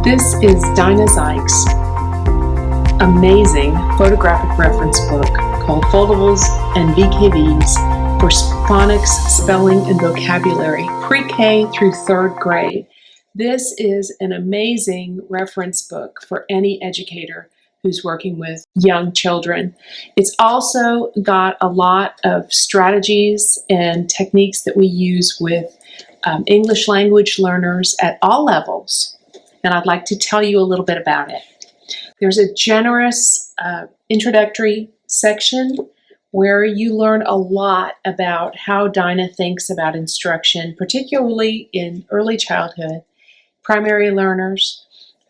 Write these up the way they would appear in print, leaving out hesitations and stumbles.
This is Dinah Zike's amazing photographic reference book called Foldables and VKVs for Phonics, Spelling, and Vocabulary, pre-K through 3rd grade. This is an amazing reference book for any educator who's working with young children. It's also got a lot of strategies and techniques that we use with English language learners at all levels, and I'd like to tell you a little bit about it. There's a generous introductory section where you learn a lot about how Dinah thinks about instruction, particularly in early childhood, primary learners,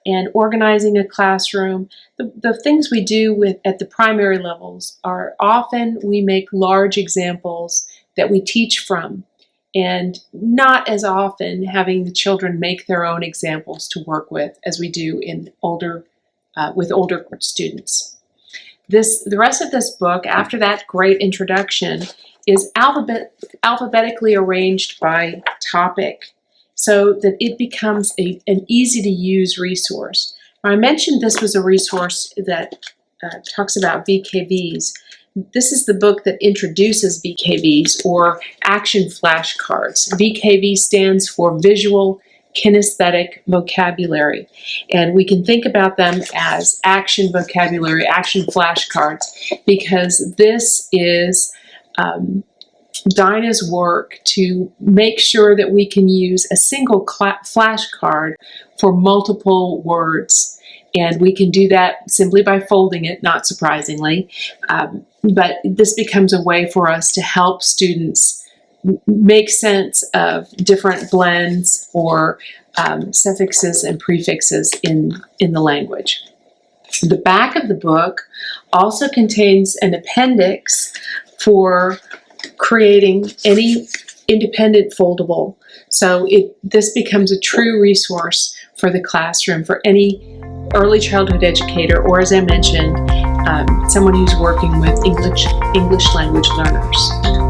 and organizing a classroom. The things we do at the primary levels are often we make large examples that we teach from, and not as often having the children make their own examples to work with as we do in with older students. The rest of this book, after that great introduction, is alphabetically arranged by topic so that it becomes an easy-to-use resource. Now, I mentioned this was a resource that talks about VKVs. This is the book that introduces VKVs, or action flashcards. VKV stands for Visual Kinesthetic Vocabulary, and we can think about them as action vocabulary, action flashcards, because this is Dinah's work to make sure that we can use a single flashcard for multiple words. And we can do that simply by folding it, not surprisingly. But this becomes a way for us to help students make sense of different blends or suffixes and prefixes in the language. The back of the book also contains an appendix for creating any independent foldable. So this becomes a true resource for the classroom, for any early childhood educator, or as I mentioned, someone who's working with English language learners.